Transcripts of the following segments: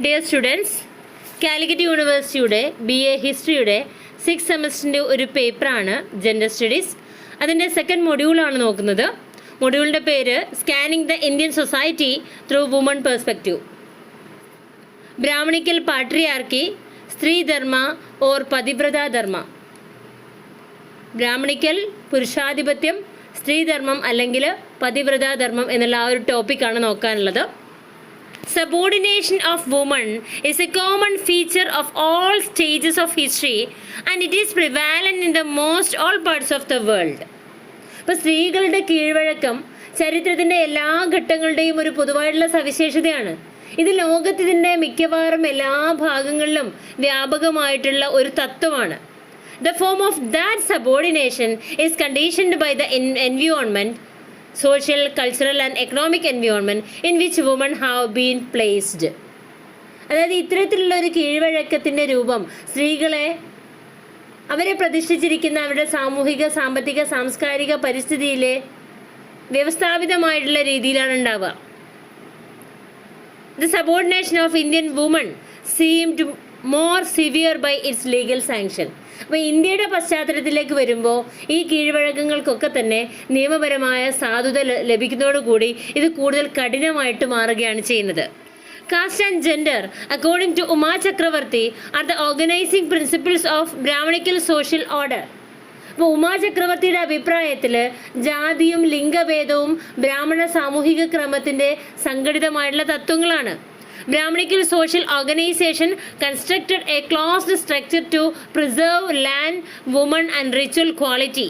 Dear students, Calicut യൂണിവേഴ്സിറ്റിയുടെ BA ഹിസ്റ്ററിയുടെ 6th സെമസ്റ്ററിൻ്റെ ഒരു പേപ്പറാണ് ജെൻഡർ സ്റ്റഡീസ്. അതിൻ്റെ സെക്കൻഡ് മൊഡ്യൂളാണ് നോക്കുന്നത്. മൊഡ്യൂളിൻ്റെ പേര് scanning the Indian society through women perspective. Brahmanical patriarchy, stridharma or pativrata dharma. Brahmanical പുരുഷാധിപത്യം, സ്ത്രീധർമ്മം അല്ലെങ്കിൽ പതിവ്രത ധർമ്മം എന്നുള്ള ആ ഒരു ടോപ്പിക്കാണ് നോക്കാനുള്ളത്. Subordination of women is a common feature of all stages of history and it is prevalent in the most all parts of the world. ഇപ്പോൾ സ്ത്രീകളുടെ കീഴ്വഴക്കം ചരിത്രത്തിൻ്റെ എല്ലാ ഘട്ടങ്ങളുടെയും ഒരു പൊതുവായിട്ടുള്ള സവിശേഷതയാണ്. ഇത് ലോകത്തിൻ്റെ മിക്കവാറും എല്ലാ ഭാഗങ്ങളിലും വ്യാപകമായിട്ടുള്ള ഒരു തത്വമാണ്. The form of that subordination is conditioned by the environment, social, cultural and economic environment in which women have been placed. അതായത് ഇത്തരത്തിലുള്ള ഒരു കീഴ്വഴക്കത്തിൻ്റെ രൂപം സ്ത്രീകളെ അവരെ പ്രതിഷ്ഠിച്ചിരിക്കുന്ന അവരുടെ സാമൂഹിക, സാമ്പത്തിക, സാംസ്കാരിക പരിസ്ഥിതിയിലെ വ്യവസ്ഥാപിതമായിട്ടുള്ള രീതിയിലാണ് ഉണ്ടാവുക. The subordination of Indian women seemed more severe by its legal sanction. അപ്പോൾ ഇന്ത്യയുടെ പശ്ചാത്തലത്തിലേക്ക് വരുമ്പോൾ ഈ കീഴ്വഴക്കങ്ങൾക്കൊക്കെ തന്നെ നിയമപരമായ സാധുത ലഭിക്കുന്നതോടുകൂടി ഇത് കൂടുതൽ കഠിനമായിട്ട് മാറുകയാണ് ചെയ്യുന്നത്. Caste and gender according to Uma Chakravarti are the organising principles of brahmanical social order. അപ്പോൾ ഉമാ ചക്രവർത്തിയുടെ അഭിപ്രായത്തിൽ ജാതിയും ലിംഗഭേദവും ബ്രാഹ്മണ സാമൂഹിക ക്രമത്തിൻ്റെ സംഘടിതമായിട്ടുള്ള തത്വങ്ങളാണ്. Brahmanical social organization constructed a closed structure to preserve land, woman and ritual quality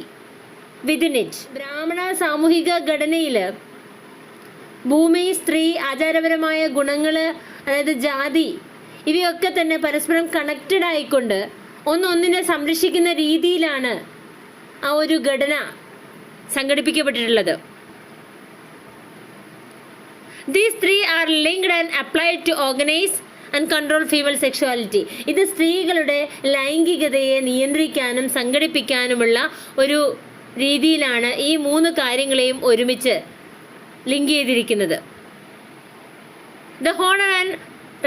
within it. ബ്രാഹ്മണ സാമൂഹിക ഘടനയിൽ ഭൂമി, സ്ത്രീ, ആചാരപരമായ ഗുണങ്ങൾ, അതായത് ജാതി, ഇവയൊക്കെ തന്നെ പരസ്പരം കണക്റ്റഡ് ആയിക്കൊണ്ട് ഒന്നൊന്നിനെ സംരക്ഷിക്കുന്ന രീതിയിലാണ് ആ ഒരു ഘടന സംഘടിപ്പിക്കപ്പെട്ടിട്ടുള്ളത്. These three are linked and applied to organize and control female sexuality. ഇത് സ്ത്രീകളുടെ ലൈംഗികതയെ നിയന്ത്രിക്കാനും സംഘടിപ്പിക്കാനുമുള്ള ഒരു രീതിയിലാണ് ഈ മൂന്ന് കാര്യങ്ങളെയും ഒരുമിച്ച് ലിങ്ക് ചെയ്തിരിക്കുന്നത്. The honor and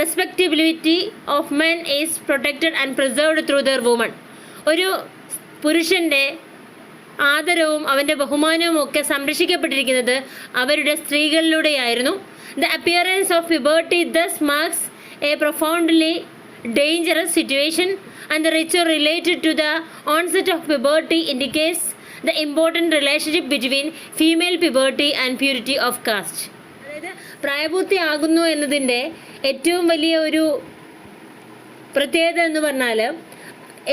respectability of men is protected and preserved through their women. ഒരു പുരുഷൻ്റെ ആദരവും അവൻ്റെ ബഹുമാനവും ഒക്കെ സംരക്ഷിക്കപ്പെട്ടിരിക്കുന്നത് അവരുടെ സ്ത്രീകളിലൂടെയായിരുന്നു. The appearance of puberty thus marks a profoundly dangerous situation and the ritual related to the onset of puberty indicates the important relationship between female puberty and purity of caste. അതായത് പ്രായപൂർത്തിയാകുന്നു എന്നതിൻ്റെ ഏറ്റവും വലിയ ഒരു പ്രത്യേകത എന്ന് പറഞ്ഞാൽ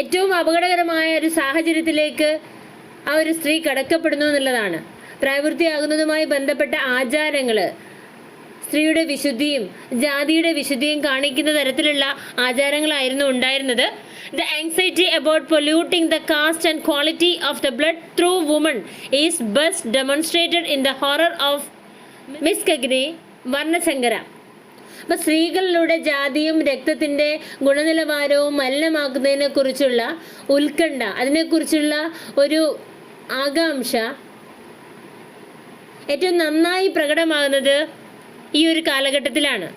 ഏറ്റവും അപകടകരമായ ഒരു സാഹചര്യത്തിലേക്ക് ആ ഒരു സ്ത്രീ കടക്കപ്പെടുന്നു എന്നുള്ളതാണ്. പ്രായപൂർത്തിയാകുന്നതുമായി ബന്ധപ്പെട്ട ആചാരങ്ങൾ സ്ത്രീയുടെ വിശുദ്ധിയും ജാതിയുടെ വിശുദ്ധിയും കാണിക്കുന്ന തരത്തിലുള്ള ആചാരങ്ങളായിരുന്നു ഉണ്ടായിരുന്നത്. The anxiety about polluting the caste and quality of the blood through woman is best demonstrated in the horror of miscegenation varnasankara. അപ്പോൾ സ്ത്രീകളിലൂടെ ജാതിയും രക്തത്തിൻ്റെ ഗുണനിലവാരവും മലിനമാക്കുന്നതിനെ കുറിച്ചുള്ള ഉത്കണ്ഠ, അതിനെക്കുറിച്ചുള്ള ഒരു ആകാംക്ഷ ഏറ്റവും നന്നായി പ്രകടമാകുന്നത് ഈ ഒരു കാലഘട്ടത്തിലാണ്.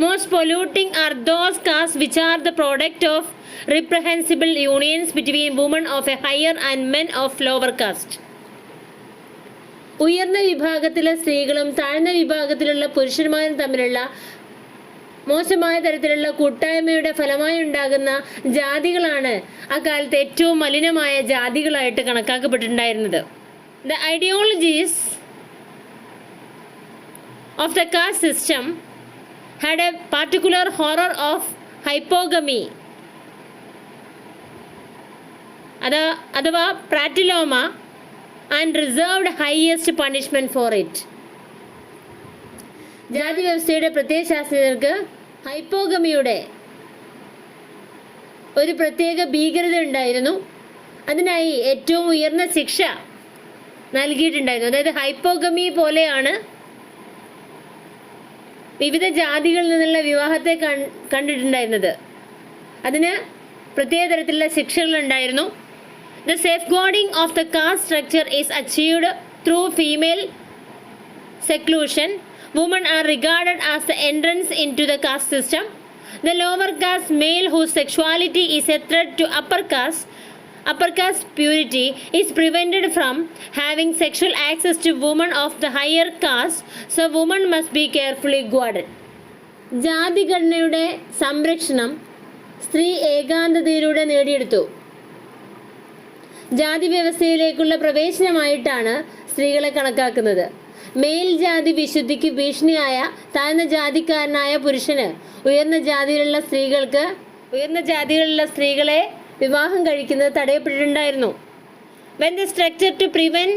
Most polluting are those caste which are the product of reprehensible unions between woman of a higher and men of lower caste. ഉയർന്ന വിഭാഗത്തിലെ സ്ത്രീകളും താഴ്ന്ന വിഭാഗത്തിലുള്ള പുരുഷന്മാരും തമ്മിലുള്ള മോശമായ തരത്തിലുള്ള കൂട്ടായ്മയുടെ ഫലമായി ഉണ്ടാകുന്ന ജാതികളാണ് അക്കാലത്ത് ഏറ്റവും മലിനമായ ജാതികളായിട്ട് കണക്കാക്കപ്പെട്ടിട്ടുണ്ടായിരുന്നത്. The ideologies of the caste system had a particular horror of hypogamy അഥവാ pratiloma and reserved highest punishment for it. ജാതി വ്യവസ്ഥയുടെ പ്രത്യയശാസ്ത്രജ്ഞർക്ക് ഹൈപ്പോഗമിയുടെ ഒരു പ്രത്യേക ഭീകരത ഉണ്ടായിരുന്നു. അതിനായി ഏറ്റവും ഉയർന്ന ശിക്ഷ നൽകിയിട്ടുണ്ടായിരുന്നു. അതായത് ഹൈപ്പോഗമി പോലെയാണ് വിവിധ ജാതികളിൽ നിന്നുള്ള വിവാഹത്തെ കണ്ടിട്ടുണ്ടായിരുന്നത്. അതിന് പ്രത്യേക തരത്തിലുള്ള ശിക്ഷകളുണ്ടായിരുന്നു. The safeguarding of the caste structure is achieved through female seclusion women are regarded as the entrance into the caste system. The lower caste male whose sexuality is a threat to upper caste purity is prevented from having sexual access to women of the higher caste, so women must be carefully guarded. ജാതിഘടനയുടെ സംരക്ഷണം സ്ത്രീ ഏകാന്തതയിലൂടെ നേടിയെടുത്തു. ജാതി വ്യവസ്ഥയിലേക്കുള്ള പ്രവേശനമായിട്ടാണ് സ്ത്രീകളെ കണക്കാക്കുന്നത്. മേൽജാതി വിശുദ്ധിക്ക് ഭീഷണിയായ താഴ്ന്ന ജാതിക്കാരനായ പുരുഷന് ഉയർന്ന ജാതികളിലുള്ള സ്ത്രീകളെ വിവാഹം കഴിക്കുന്നത് തടയപ്പെട്ടിട്ടുണ്ടായിരുന്നു. When the structure to prevent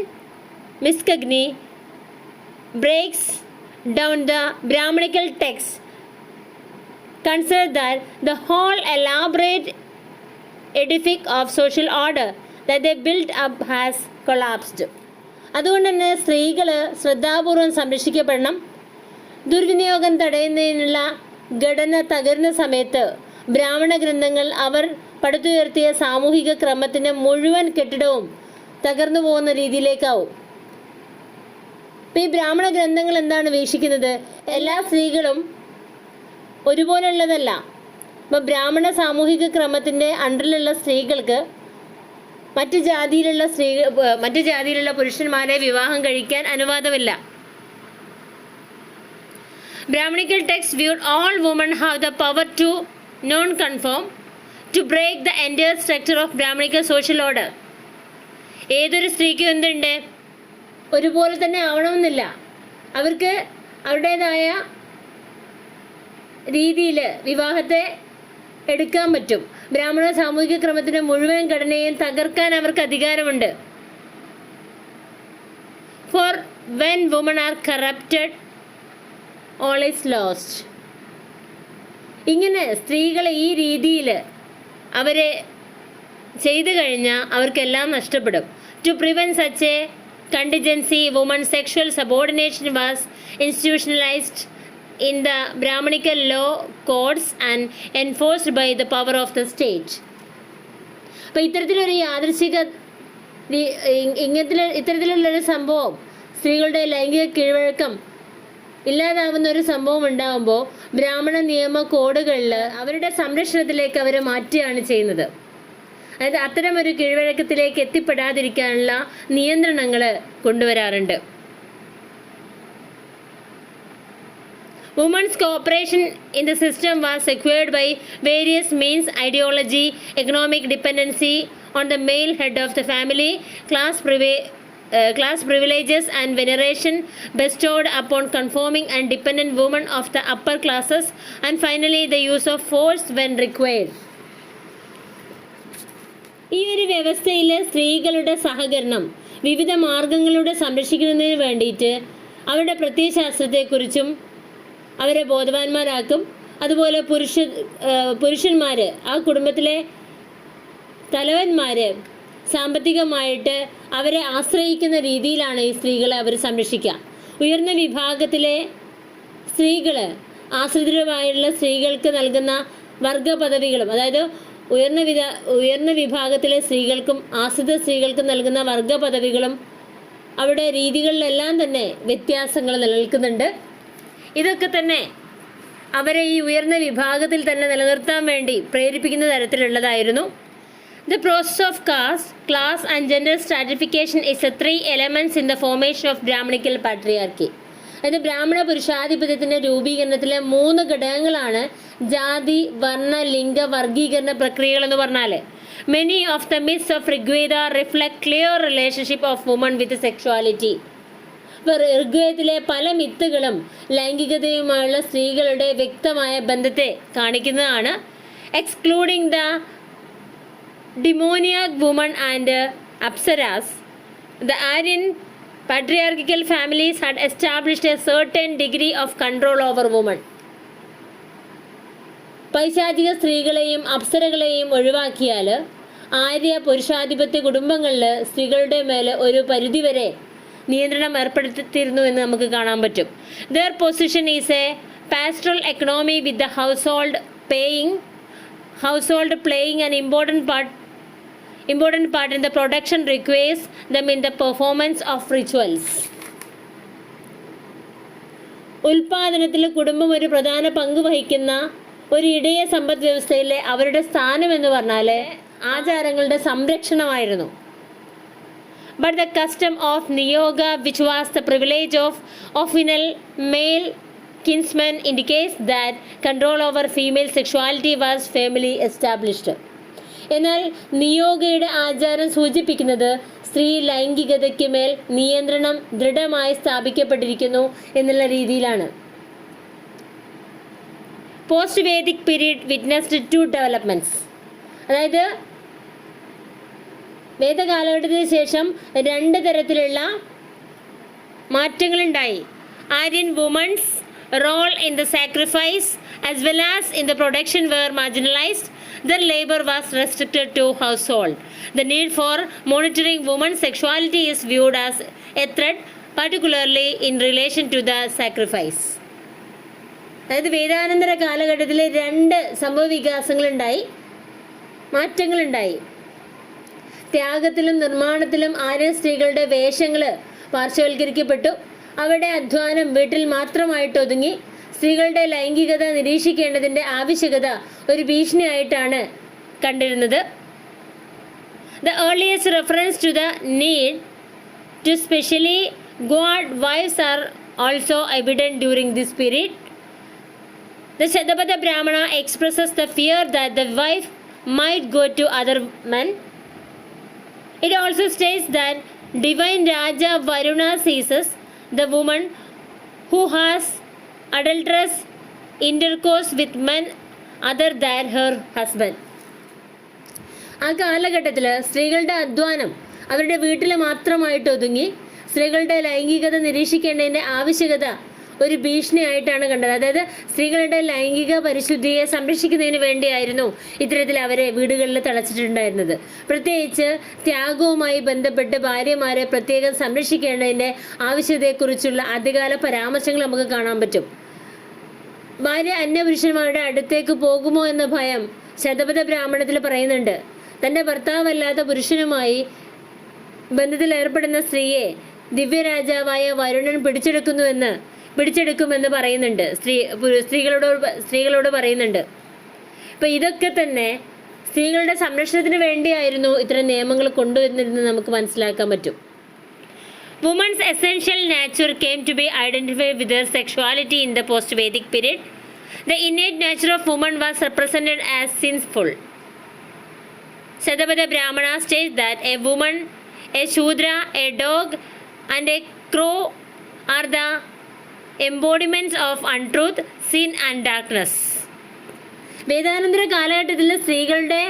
miscogny breaks down the Brahmanical text, consider that the whole elaborate edifice of social order that they built up has collapsed. അതുകൊണ്ട് തന്നെ സ്ത്രീകൾ ശ്രദ്ധാപൂർവം സംരക്ഷിക്കപ്പെടണം. ദുർവിനിയോഗം തടയുന്നതിനുള്ള ഘടന തകരുന്ന സമയത്ത് ബ്രാഹ്മണ ഗ്രന്ഥങ്ങൾ അവർ പടുത്തുയർത്തിയ സാമൂഹിക ക്രമത്തിൻ്റെ മുഴുവൻ കെട്ടിടവും തകർന്നു പോകുന്ന രീതിയിലേക്കാവും. ഇപ്പം ഈ ബ്രാഹ്മണ ഗ്രന്ഥങ്ങൾ എന്താണ് വീക്ഷിക്കുന്നത്? എല്ലാ സ്ത്രീകളും ഒരുപോലെയുള്ളതല്ല. ഇപ്പം ബ്രാഹ്മണ സാമൂഹിക ക്രമത്തിൻ്റെ അണ്ടറിലുള്ള സ്ത്രീകൾക്ക് മറ്റു ജാതിയിലുള്ള പുരുഷന്മാരെ വിവാഹം കഴിക്കാൻ അനുവാദമില്ല. Brahmanical text viewed all women have the power to non-conform, to break the entire structure of Brahmanical social order. ഏതൊരു സ്ത്രീക്കും എന്തുണ്ട്? ഒരുപോലെ തന്നെ ആവണമെന്നില്ല. അവർക്ക് അവരുടേതായ രീതിയിൽ വിവാഹത്തെ എടുക്കാൻ പറ്റും. ബ്രാഹ്മണ സാമൂഹിക ക്രമത്തിൻ്റെ മുഴുവൻ ഘടനയും തകർക്കാൻ അവർക്ക് അധികാരമുണ്ട്. For when woman are corrupted all is lost. ഇങ്ങനെ സ്ത്രീകളെ ഈ രീതിയിൽ അവരെ ചെയ്തു കഴിഞ്ഞാൽ അവർക്കെല്ലാം നഷ്ടപ്പെടും. To prevent such a contingency woman sexual subordination was institutionalised in the Brahmanical law codes and enforced by the power of the state. അപ്പോൾ ഇത്തരത്തിലൊരു ഇത്തരത്തിലുള്ളൊരു സംഭവം, സ്ത്രീകളുടെ ലൈംഗിക കീഴ്വഴക്കം ഇല്ലാതാവുന്ന ഒരു സംഭവം ഉണ്ടാകുമ്പോൾ ബ്രാഹ്മണ നിയമ കോഡുകളിൽ അവരുടെ സംരക്ഷണത്തിലേക്ക് അവരെ മാറ്റുകയാണ് ചെയ്യുന്നത്. അതായത് അത്തരമൊരു കീഴ്വഴക്കത്തിലേക്ക് എത്തിപ്പെടാതിരിക്കാനുള്ള നിയന്ത്രണങ്ങൾ കൊണ്ടുവരാറുണ്ട്. Women's cooperation in the system was secured by various means: ideology, economic dependency on the male head of the family, class privileges and veneration bestowed upon conforming and dependent women of the upper classes, and finally the use of force when required. ഈ ഒരു വ്യവസ്ഥയിൽ സ്ത്രീകളുടെ സഹകരണം വിവിധ മാർഗങ്ങളിലൂടെ സംരക്ഷിക്കുന്നതിന് വേണ്ടിയിട്ട് അവരുടെ പ്രത്യയശാസ്ത്രത്തെക്കുറിച്ചും അവരെ ബോധവാന്മാരാക്കും. അതുപോലെ പുരുഷന്മാർ, ആ കുടുംബത്തിലെ തലവന്മാർ സാമ്പത്തികമായിട്ട് അവരെ ആശ്രയിക്കുന്ന രീതിയിലാണ് ഈ സ്ത്രീകളെ അവർ സംരക്ഷിക്കുക. ഉയർന്ന വിഭാഗത്തിലെ സ്ത്രീകൾ ആശ്രിതരുമായുള്ള സ്ത്രീകൾക്ക് നൽകുന്ന വർഗ പദവികളും, അതായത് ഉയർന്ന വിഭാഗത്തിലെ സ്ത്രീകൾക്കും ആശ്രിത സ്ത്രീകൾക്കും നൽകുന്ന വർഗ പദവികളും അവരുടെ രീതികളിലെല്ലാം തന്നെ വ്യത്യാസങ്ങൾ നിലനിൽക്കുന്നുണ്ട്. ഇതൊക്കെ തന്നെ അവരെ ഈ ഉയർന്ന വിഭാഗത്തിൽ തന്നെ നിലനിർത്താൻ വേണ്ടി പ്രേരിപ്പിക്കുന്ന തരത്തിലുള്ളതായിരുന്നു. The process of caste, class and gender stratification is the three elements in the formation of Brahmanical patriarchy. അതായത് ബ്രാഹ്മണ പുരുഷാധിപത്യത്തിൻ്റെ രൂപീകരണത്തിലെ 3 ഘടകങ്ങളാണ് ജാതി, വർണ്ണ, ലിംഗ വർഗീകരണ പ്രക്രിയകൾ എന്ന് പറഞ്ഞാൽ. Many of the myths of Rigveda reflect clear relationship of women with sexuality. ഋഗ്വേദത്തിലെ പല മിത്തുകളും ലൈംഗികതയുമായുള്ള സ്ത്രീകളുടെ വ്യക്തമായ ബന്ധത്തെ കാണിക്കുന്നതാണ്. Excluding the demoniac woman and apsaras, the Aryan patriarchal families had established a certain degree of control over women. പൈശാചിക സ്ത്രീകളെയും അപ്സരകളെയും ഒഴിവാക്കിയാൽ ആര്യ പുരുഷാധിപത്യ കുടുംബങ്ങളിൽ സ്ത്രീകളുടെ മേൽ ഒരു പരിധിവരെ നിയന്ത്രണം ഏർപ്പെടുത്തിയിരുന്നു എന്ന് നമുക്ക് കാണാൻ പറ്റും. Their position is a pastoral economy with the household playing an important part in the production requires them in the performance of rituals. ഉൽപാദനത്തിൽ കുടുംബം ഒരു പ്രധാന പങ്ക് വഹിക്കുന്ന ഒരു ഇടയ സമ്പദ് വ്യവസ്ഥയിലെ അവരുടെ സ്ഥാനം എന്ന് പറഞ്ഞാൽ ആചാരങ്ങളുടെ സംരക്ഷണമായിരുന്നു. But the custom of Niyoga, which was the privilege of official male kinsmen, indicates that control over female sexuality was firmly established. എന്നാൽ നിയോഗയുടെ ആചാരം സൂചിപ്പിക്കുന്നത് സ്ത്രീ ലൈംഗികതയ്ക്ക് മേൽ നിയന്ത്രണം ദൃഢമായി സ്ഥാപിക്കപ്പെട്ടിരിക്കുന്നു എന്നുള്ള രീതിയിലാണ്. Post Vedic period witnessed two developments. അതായത് വേദകാലഘട്ടത്തിന് ശേഷം രണ്ട് തരത്തിലുള്ള മാറ്റങ്ങളുണ്ടായി. Aryan woman's role in the sacrifice as well as in the production were marginalised. Their labor was restricted to household. The need for monitoring women's sexuality is viewed as a threat, particularly in relation to the sacrifice. അതായത് വേദാനന്തര കാലഘട്ടത്തിൽ രണ്ട് സംഭവ വികാസങ്ങളുണ്ടായി, മാറ്റങ്ങളുണ്ടായി. ത്യാഗത്തിലും നിർമ്മാണത്തിലും ആര്യ സ്ത്രീകളുടെ വേഷങ്ങൾ പാർശ്വവൽക്കരിക്കപ്പെട്ടു. അവരുടെ അധ്വാനം വീട്ടിൽ മാത്രമായിട്ട് ഒതുങ്ങി. സ്ത്രീകളുടെ ലൈംഗികത നിരീക്ഷിക്കേണ്ടതിൻ്റെ ആവശ്യകത ഒരു ഭീഷണിയായിട്ടാണ് കണ്ടിരുന്നത്. The earliest reference to the need to specially guard wives are also evident during this period. The Shadabada Brahmana expresses the fear that the wife might go to other men. It also states that divine Raja Varuna seizes the woman who has adulterous intercourse with men other than her husband. ആ കാലഘട്ടത്തിൽ സ്ത്രീകളുടെ അധ്വാനം അവരുടെ വീട്ടിൽ മാത്രമായിട്ട് ഒതുങ്ങി. സ്ത്രീകളുടെ ലൈംഗികത നിരീക്ഷിക്കേണ്ടതിൻ്റെ ആവശ്യകത ഒരു ഭീഷണിയായിട്ടാണ് കണ്ടത്. അതായത് സ്ത്രീകളുടെ ലൈംഗിക പരിശുദ്ധിയെ സംരക്ഷിക്കുന്നതിന് വേണ്ടിയായിരുന്നു ഇത്തരത്തിൽ അവരെ വീടുകളിൽ തളച്ചിട്ടുണ്ടായിരുന്നത്. പ്രത്യേകിച്ച് ത്യാഗവുമായി ബന്ധപ്പെട്ട് ഭാര്യമാരെ പ്രത്യേകം സംരക്ഷിക്കേണ്ടതിൻ്റെ ആവശ്യകതയെക്കുറിച്ചുള്ള ആദ്യകാല പരാമർശങ്ങൾ നമുക്ക് കാണാൻ പറ്റും. ഭാര്യ അന്യപുരുഷന്മാരുടെ അടുത്തേക്ക് പോകുമോ എന്ന ഭയം ശതപഥ ബ്രാഹ്മണത്തിൽ പറയുന്നുണ്ട്. തൻ്റെ ഭർത്താവല്ലാത്ത പുരുഷനുമായി ബന്ധത്തിൽ ഏർപ്പെടുന്ന സ്ത്രീയെ ദിവ്യരാജാവായ വരുണൻ പിടിച്ചെടുക്കുമെന്ന് പറയുന്നുണ്ട്. സ്ത്രീകളോട് പറയുന്നുണ്ട്. അപ്പം ഇതൊക്കെ തന്നെ സ്ത്രീകളുടെ സംരക്ഷണത്തിന് വേണ്ടിയായിരുന്നു ഇത്തരം നിയമങ്ങൾ കൊണ്ടുവന്നിരുന്നത് നമുക്ക് മനസ്സിലാക്കാൻ പറ്റും. Women's essential nature came to be identified with their sexuality in the post-Vedic period. The innate nature of woman was represented as sinful. Shadabada Brahmana states that a woman, a Shudra, a dog, and a crow are the embodiments of untruth, sin, and darkness. വേദാനന്തര കാലഘട്ടത്തിൽ സ്ത്രീകളുടെ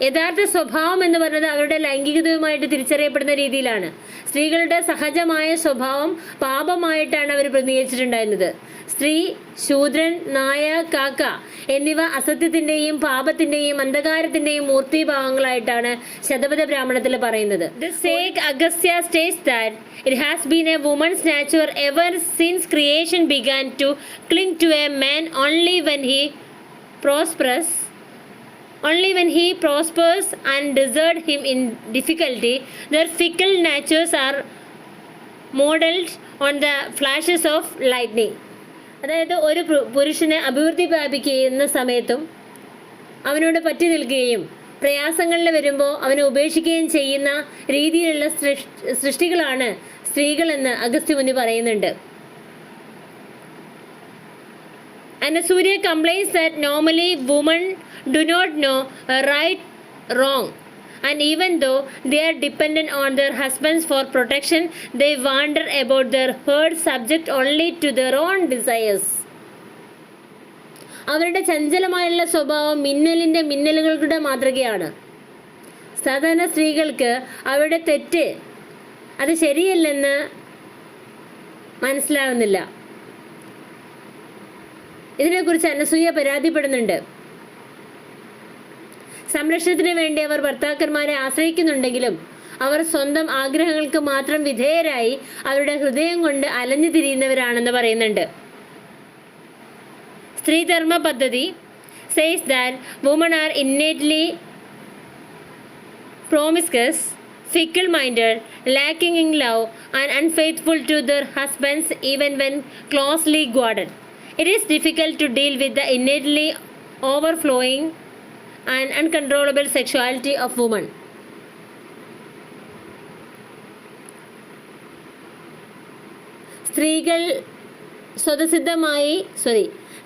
യഥാർത്ഥ സ്വഭാവം എന്ന് പറയുന്നത് അവരുടെ ലൈംഗികതയുമായിട്ട് തിരിച്ചറിയപ്പെടുന്ന രീതിയിലാണ്. സ്ത്രീകളുടെ സഹജമായ സ്വഭാവം പാപമായിട്ടാണ് അവർ പ്രതിനിധീകരിച്ചിട്ടുണ്ടായിരുന്നത്. സ്ത്രീ, ശൂദ്രൻ, നായ, കാക്ക എന്നിവ അസത്യത്തിൻ്റെയും പാപത്തിൻ്റെയും അന്ധകാരത്തിൻ്റെയും മൂർത്തിഭാവങ്ങളായിട്ടാണ് ശതപഥ ബ്രാഹ്മണത്തിൽ പറയുന്നത്. The sage Agastya states that it has been a woman's nature ever since creation began to cling to a man only when he prospers and desert him in difficulty. Their fickle natures are modeled on the flashes of lightning. അതായത് ഒരു പുരുഷന് അഭിവൃദ്ധി പ്രാപിക്കുന്ന സമയത്തും അവനോട് പറ്റി നിൽക്കുകയും പ്രയാസങ്ങളിൽ വരുമ്പോൾ അവനെ ഉപേക്ഷിക്കുകയും ചെയ്യുന്ന രീതിയിലുള്ള സൃഷ്ടികളാണ് സ്ത്രീകളെന്ന് അഗസ്ത്യമുനി പറയുന്നുണ്ട്. And Surya complains that normally women do not know right, wrong, and even though they are dependent on their husbands for protection, they wander about their herd subject only to their own desires. അവരുടെ ചഞ്ചലമായുള്ള സ്വഭാവം മിന്നലുകളുടെ മാതൃകയാണ്. സാധാരണ സ്ത്രീകൾക്ക് അവരുടെ തെറ്റ് അത് ശരിയല്ലെന്ന് മനസ്സിലാവുന്നില്ല. ഇതിനെക്കുറിച്ച് അനസൂയ പരാതിപ്പെടുന്നുണ്ട്. സംരക്ഷണത്തിന് വേണ്ടി അവർ ഭർത്താക്കന്മാരെ ആശ്രയിക്കുന്നുണ്ടെങ്കിലും അവർ സ്വന്തം ആഗ്രഹങ്ങൾക്ക് മാത്രം വിധേയരായി അവരുടെ ഹൃദയം കൊണ്ട് അലഞ്ഞു തിരിയുന്നവരാണെന്ന് പറയുന്നുണ്ട്. സ്ത്രീധർമ്മ പദ്ധതി says that women are innately promiscuous, fickle-minded, lacking in love, and unfaithful to their husbands even when closely guarded. It is difficult to deal with the innately overflowing and uncontrollable sexuality of women.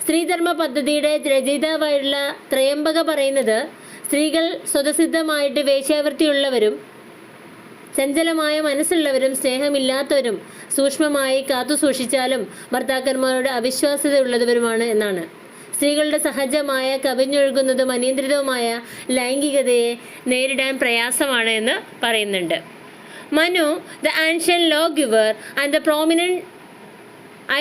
സ്ത്രീധർമ്മ പദ്ധതിയുടെ രചയിതാവായുള്ള ത്രയംബക പറയുന്നത് സ്ത്രീകൾ സ്വതസിദ്ധമായിട്ട് വേശ്യാവൃത്തിയുള്ളവരും ചഞ്ചലമായ മനസ്സുള്ളവരും സ്നേഹമില്ലാത്തവരും സൂക്ഷ്മമായി കാത്തു സൂക്ഷിച്ചാലും ഭർത്താക്കന്മാരോട് അവിശ്വാസ്യതയുള്ളവരുമാണ് എന്നാണ്. സ്ത്രീകളുടെ സഹജമായ കവിഞ്ഞൊഴുകുന്നതും അനിയന്ത്രിതവുമായ ലൈംഗികതയെ നേരിടാൻ പ്രയാസമാണ് എന്ന് പറയുന്നുണ്ട്. Manu, the ancient lawgiver and the prominent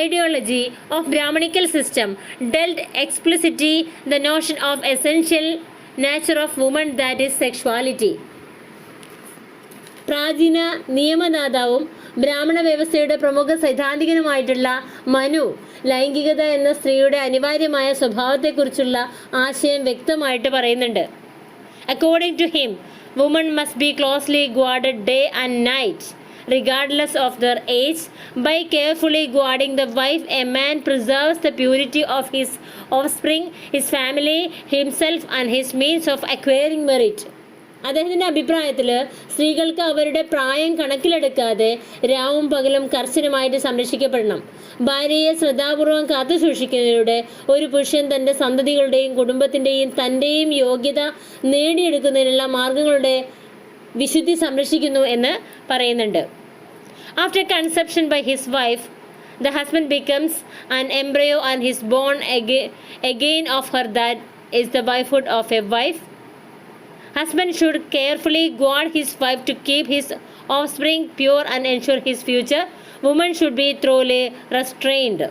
ideology of Brahmanical system, dealt explicitly the notion of essential nature of woman, that is sexuality. പ്രാചീന നിയമദാതാവും ബ്രാഹ്മണ വ്യവസ്ഥയുടെ പ്രമുഖ സൈദ്ധാന്തികനുമായിട്ടുള്ള മനു ലൈംഗികത എന്ന സ്ത്രീയുടെ അനിവാര്യമായ സ്വഭാവത്തെക്കുറിച്ചുള്ള ആശയം വ്യക്തമായിട്ട് പറയുന്നുണ്ട്. According to him, women must be closely guarded day and night, regardless of their age. By carefully guarding the wife, a man preserves the purity of his offspring, his family, himself, and his means of acquiring merit. അദ്ദേഹത്തിൻ്റെ അഭിപ്രായത്തിൽ സ്ത്രീകൾക്ക് അവരുടെ പ്രായം കണക്കിലെടുക്കാതെ രാവും പകലും കർശനമായിട്ട് സംരക്ഷിക്കപ്പെടണം. ഭാര്യയെ ശ്രദ്ധാപൂർവം കാത്തു സൂക്ഷിക്കുന്നതിലൂടെ ഒരു പുരുഷൻ തൻ്റെ സന്തതികളുടെയും കുടുംബത്തിൻ്റെയും തൻ്റെയും യോഗ്യത നേടിയെടുക്കുന്നതിനുള്ള മാർഗങ്ങളുടെ വിശുദ്ധി സംരക്ഷിക്കുന്നു എന്ന് പറയുന്നുണ്ട്. After conception by his wife, the husband becomes an embryo and is born again of her, that is the wifehood of a wife. Husband should carefully guard his wife to keep his offspring pure and ensure his future. Woman should be thoroughly restrained.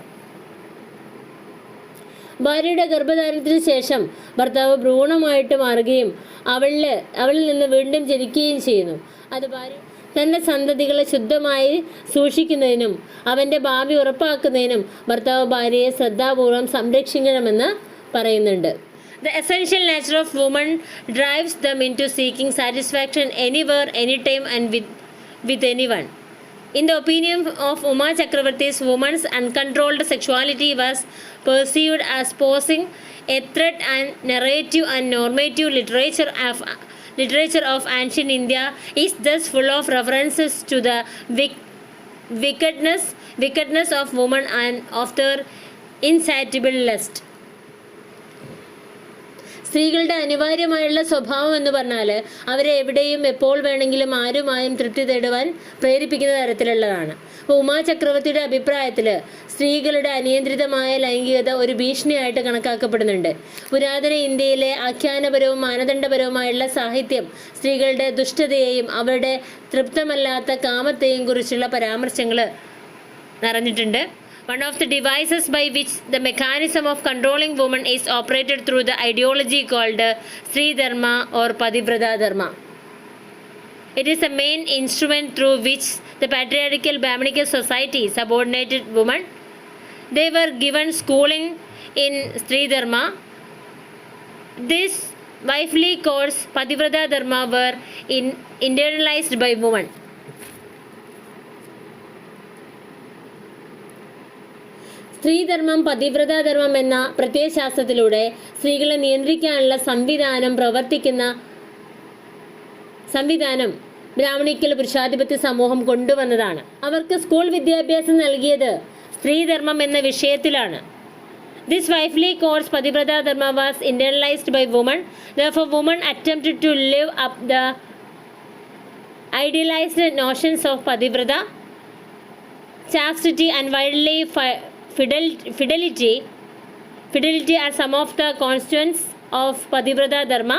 ഭാര്യയുടെ ഗർഭധാരണത്തിന് ശേഷം ഭർത്താവ് ഭ്രൂണമായിട്ട് മാറുകയും അവളിൽ നിന്ന് വീണ്ടും ജനിക്കുകയും ചെയ്യുന്നു. അത് ഭാര്യ തൻ്റെ സന്തതികളെ ശുദ്ധമായി സൂക്ഷിക്കുന്നതിനും അവൻ്റെ ഭാവി ഉറപ്പാക്കുന്നതിനും ഭർത്താവ് ഭാര്യയെ ശ്രദ്ധാപൂർവം സംരക്ഷിക്കണമെന്ന് പറയുന്നുണ്ട്. The essential nature of woman drives them into seeking satisfaction anywhere, anytime, and with anyone. In the opinion of Uma Chakravarti's, woman's uncontrolled sexuality was perceived as posing a threat, and narrative and normative literature of ancient India is thus full of references to the wickedness of woman and of their insatiable lust. സ്ത്രീകളുടെ അനിവാര്യമായുള്ള സ്വഭാവം എന്ന് പറഞ്ഞാൽ അവരെ എവിടെയും എപ്പോൾ വേണമെങ്കിലും ആരുമായും തൃപ്തി തേടുവാൻ പ്രേരിപ്പിക്കുന്ന തരത്തിലുള്ളതാണ്. അപ്പോൾ ഉമാ ചക്രവർത്തിയുടെ അഭിപ്രായത്തിൽ സ്ത്രീകളുടെ അനിയന്ത്രിതമായ ലൈംഗികത ഒരു ഭീഷണിയായിട്ട് കണക്കാക്കപ്പെടുന്നുണ്ട്. പുരാതന ഇന്ത്യയിലെ ആഖ്യാനപരവും മാനദണ്ഡപരവുമായുള്ള സാഹിത്യം സ്ത്രീകളുടെ ദുഷ്ടതയെയും അവരുടെ തൃപ്തമല്ലാത്ത കാമത്തെയും കുറിച്ചുള്ള പരാമർശങ്ങൾ നിറഞ്ഞിട്ടുണ്ട്. One of the devices by which the mechanism of controlling women is operated through the ideology called Sri Dharma or Pativrata Dharma. It is the main instrument through which the patriarchal Brahmanical society subordinated women. They were given schooling in Sri Dharma. This wifely course, Pativrata Dharma, were internalized by women. സ്ത്രീധർമ്മം പതിവ്രതാധർമ്മം എന്ന പ്രത്യയശാസ്ത്രത്തിലൂടെ സ്ത്രീകളെ നിയന്ത്രിക്കാനുള്ള സംവിധാനം Brahmanical പുരുഷാധിപത്യ സമൂഹം കൊണ്ടുവന്നതാണ്. അവർക്ക് school വിദ്യാഭ്യാസം നൽകിയത് സ്ത്രീധർമ്മം എന്ന വിഷയത്തിലാണ്. This wifely course, Pativrata Dharma, was internalized by women. Therefore, women attempted to live up the idealized notions of Pativrata, chastity, and worldly fidelity are some of the constituents of Pativrata Dharma.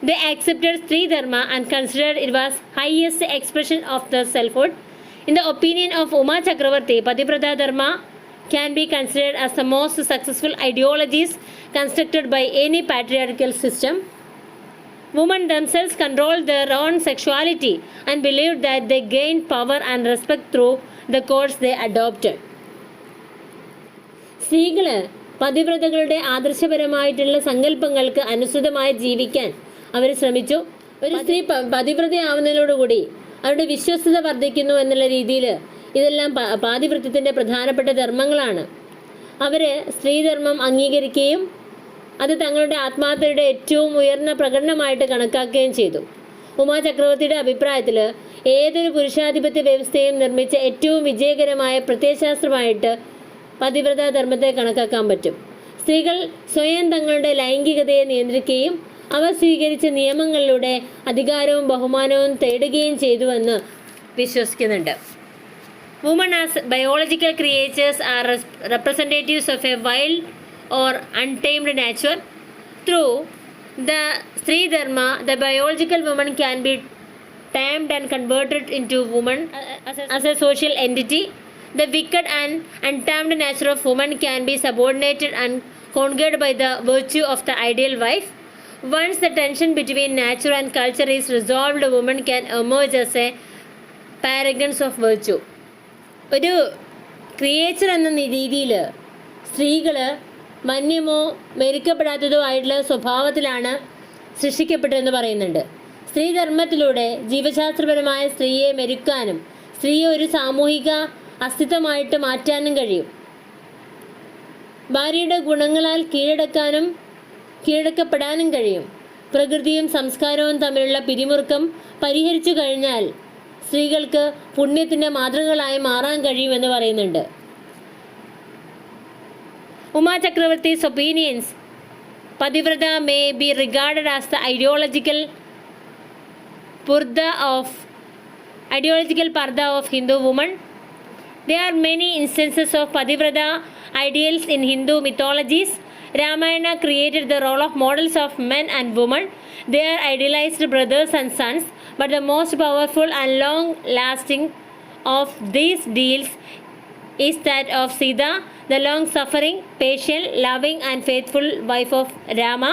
They accepted Sri Dharma and considered it was highest expression of the selfhood. In the opinion of Uma Chakravarti, Pativrata Dharma can be considered as the most successful ideologies constructed by any patriarchal system. Women themselves controlled their own sexuality and believed that they gained power and respect through the course they adopted. സ്ത്രീകൾ പതിവ്രതകളുടെ ആദർശപരമായിട്ടുള്ള സങ്കല്പങ്ങൾക്ക് അനുസൃതമായി ജീവിക്കാൻ അവർ ശ്രമിച്ചു. ഒരു സ്ത്രീ പതിവ്രതയാവുന്നതിനോടുകൂടി അവരുടെ വിശ്വസ്തത വർദ്ധിക്കുന്നു എന്നുള്ള രീതിയിൽ ഇതെല്ലാം പാതിവൃത്യത്തിൻ്റെ പ്രധാനപ്പെട്ട ധർമ്മങ്ങളാണ്. അവർ സ്ത്രീധർമ്മം അംഗീകരിക്കുകയും അത് തങ്ങളുടെ ആത്മാർത്ഥതയുടെ ഏറ്റവും ഉയർന്ന പ്രകടനമായിട്ട് കണക്കാക്കുകയും ചെയ്തു. ഉമാ ചക്രവർത്തിയുടെ അഭിപ്രായത്തിൽ ഏതൊരു പുരുഷാധിപത്യ വ്യവസ്ഥയും നിർമ്മിച്ച ഏറ്റവും വിജയകരമായ പ്രത്യയശാസ്ത്രമായിട്ട് പതിവ്രതാ ധർമ്മത്തെ കണക്കാക്കാൻ പറ്റും. സ്ത്രീകൾ സ്വയം തങ്ങളുടെ ലൈംഗികതയെ നിയന്ത്രിക്കുകയും അവ സ്വീകരിച്ച നിയമങ്ങളിലൂടെ അധികാരവും ബഹുമാനവും തേടുകയും ചെയ്തുവെന്ന് വിശ്വസിക്കുന്നുണ്ട്. Women as biological creatures are representatives of a wild or untamed nature. Through the Stri Dharma, the biological woman can be tamed and converted into woman as a social entity. The wicked and untamed nature of woman can be subordinated and conquered by the virtue of the ideal wife. Once the tension between nature and culture is resolved, a woman can emerge as a paragon of virtue. ഒരു creature എന്ന രീതിയിൽ സ്ത്രീകൾ വന്യമോ മെരുക്കപ്പെടാത്തതോ ആയിട്ടുള്ള സ്വഭാവത്തിലാണ് സൃഷ്ടിക്കപ്പെട്ടതെന്ന് പറയുന്നുണ്ട്. സ്ത്രീധർമ്മത്തിലൂടെ ജീവശാസ്ത്രപരമായ സ്ത്രീയെ മെരുക്കാനും സ്ത്രീയെ ഒരു സാമൂഹിക അസ്തിത്വമായിട്ട് മാറ്റാനും കഴിയും. ഭാര്യയുടെ ഗുണങ്ങളാൽ കീഴടക്കപ്പെടാനും കഴിയും. പ്രകൃതിയും സംസ്കാരവും തമ്മിലുള്ള പിരിമുറുക്കം പരിഹരിച്ചു കഴിഞ്ഞാൽ സ്ത്രീകൾക്ക് പുണ്യത്തിൻ്റെ മാതൃകകളായി മാറാൻ കഴിയുമെന്ന് പറയുന്നുണ്ട്. Uma ചക്രവർത്തി's opinions, Pativrata may be regarded as the ideological parda of Hindu woman. There are many instances of Pativrata ideals in Hindu mythologies. Ramayana created the role of models of men and women. They are idealized brothers and sons, but the most powerful and long-lasting of these deals is that of Sita, the long-suffering, patient, loving and faithful wife of Rama.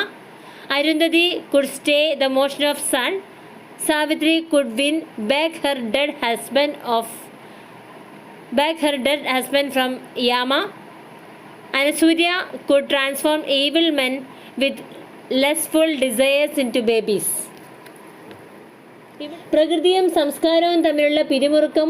Arundhati could stay the motion of sun. Savitri could win back her dead husband from Yama. And Surya could transform evil men with lustful desires into babies. പ്രകൃതിയും സംസ്കാരവും തമ്മിലുള്ള പിരിമുറുക്കം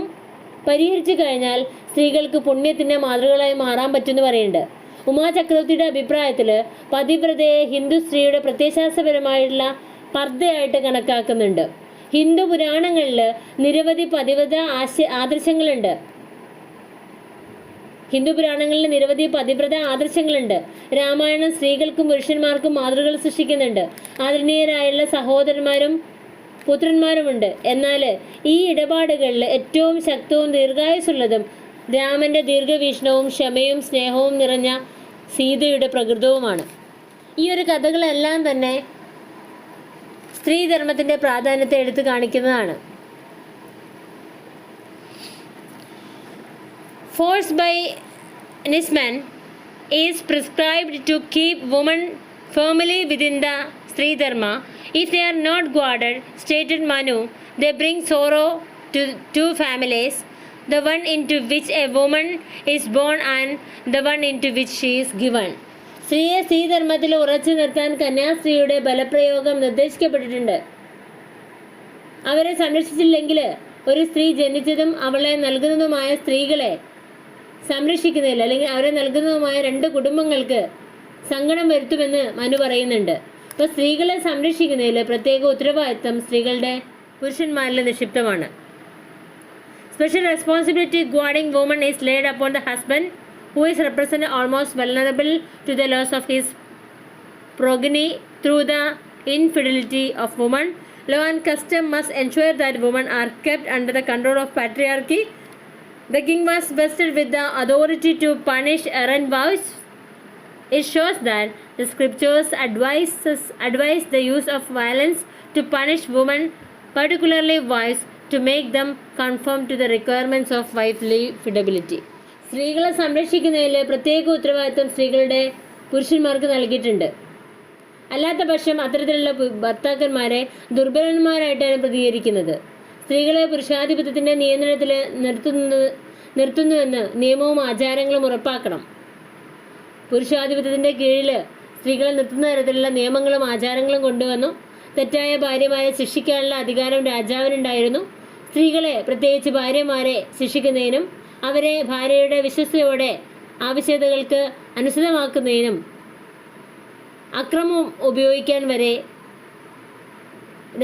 പരിഹരിച്ചു കഴിഞ്ഞാൽ സ്ത്രീകൾക്ക് പുണ്യത്തിൻ്റെ മാതൃകകളായി മാറാൻ പറ്റുമെന്ന് പറയുന്നുണ്ട്. ഉമാ ചക്രവർത്തിയുടെ അഭിപ്രായത്തിൽ പതിവ്രതയെ ഹിന്ദു സ്ത്രീയുടെ പ്രത്യയശാസ്ത്രപരമായിട്ടുള്ള പർദ്ദയായിട്ട് കണക്കാക്കുന്നുണ്ട്. ഹിന്ദു പുരാണങ്ങളിൽ നിരവധി പതിവ്രത ആദർശങ്ങളുണ്ട്. രാമായണം സ്ത്രീകൾക്കും പുരുഷന്മാർക്കും മാതൃകകൾ സൃഷ്ടിക്കുന്നുണ്ട്. ആദരണീയരായുള്ള സഹോദരന്മാരും പുത്രന്മാരുമുണ്ട്. എന്നാൽ ഈ ഇടപാടുകളിൽ ഏറ്റവും ശക്തവും ദീർഘായുസുള്ളതും രാമൻ്റെ ദീർഘവീക്ഷണവും ക്ഷമയും സ്നേഹവും നിറഞ്ഞ സീതയുടെ പ്രകൃതവുമാണ്. ഈ ഒരു കഥകളെല്ലാം തന്നെ സ്ത്രീധർമ്മത്തിൻ്റെ പ്രാധാന്യത്തെ എടുത്തു കാണിക്കുന്നതാണ്. Force by Nisman is prescribed to keep women firmly within the Stri Dharma. If they are not guarded, stated Manu, they bring sorrow to two families, the one into which a woman is born and the one into which she is given. സ്ത്രീയെ സ്ത്രീധർമ്മത്തിൽ ഉറച്ചു നിർത്താൻ കന്യാസ്ത്രീയുടെ ബലപ്രയോഗം നിർദ്ദേശിക്കപ്പെട്ടിട്ടുണ്ട്. അവരെ സംരക്ഷിച്ചില്ലെങ്കിൽ ഒരു സ്ത്രീ ജനിച്ചതും അവളെ നൽകുന്നതുമായ സ്ത്രീകളെ സംരക്ഷിക്കുന്നതിൽ അല്ലെങ്കിൽ അവരെ നൽകുന്നതുമായ രണ്ട് കുടുംബങ്ങൾക്ക് സങ്കടം വരുത്തുമെന്ന് മനു പറയുന്നുണ്ട്. അപ്പോൾ സ്ത്രീകളെ സംരക്ഷിക്കുന്നതിൽ പ്രത്യേക ഉത്തരവാദിത്തം സ്ത്രീകളുടെ പുരുഷന്മാരിൽ നിക്ഷിപ്തമാണ്. Special responsibility guarding woman is laid upon the husband who is represented almost vulnerable to the loss of his progeny through the infidelity of woman. Law and custom must ensure that women are kept under the control of patriarchy. The king was vested with the authority to punish errant wives. It shows that the scriptures advise the use of violence to punish women, particularly wives, to make them conform to the requirements of wifely fidelity. സ്ത്രീകളെ സംരക്ഷിക്കുന്നതിൽ പ്രത്യേക ഉത്തരവാദിത്വം സ്ത്രീകളുടെ പുരുഷന്മാർക്ക് നൽകിയിട്ടുണ്ട്. അല്ലാത്ത പക്ഷം അത്തരത്തിലുള്ള ഭർത്താക്കന്മാരെ ദുർബലന്മാരായിട്ടാണ് പ്രതികരിക്കുന്നത്. സ്ത്രീകളെ പുരുഷാധിപത്യത്തിൻ്റെ നിയന്ത്രണത്തിൽ നിർത്തുന്നുവെന്ന് നിയമവും ആചാരങ്ങളും ഉറപ്പാക്കണം. പുരുഷാധിപത്യത്തിൻ്റെ കീഴിൽ സ്ത്രീകളെ നിർത്തുന്ന തരത്തിലുള്ള നിയമങ്ങളും ആചാരങ്ങളും കൊണ്ടുവന്നു. തെറ്റായ ഭാര്യമാരെ ശിക്ഷിക്കാനുള്ള അധികാരം രാജാവിനുണ്ടായിരുന്നു. സ്ത്രീകളെ, പ്രത്യേകിച്ച് ഭാര്യമാരെ ശിക്ഷിക്കുന്നതിനും അവരെ ഭാര്യയുടെ വിശ്വസ്തയോടെ ആവശ്യകതകൾക്ക് അനുസൃതമാക്കുന്നതിനും അക്രമം ഉപയോഗിക്കാൻ വരെ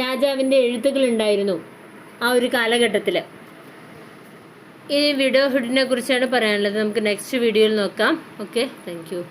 രാജാവിൻ്റെ എഴുത്തുകളുണ്ടായിരുന്നു ആ ഒരു കാലഘട്ടത്തിൽ. ഈ വിഡോഹുഡിനെ കുറിച്ചാണ് പറയാനുള്ളത്. നമുക്ക് നെക്സ്റ്റ് വീഡിയോയിൽ നോക്കാം. Okay, thank you.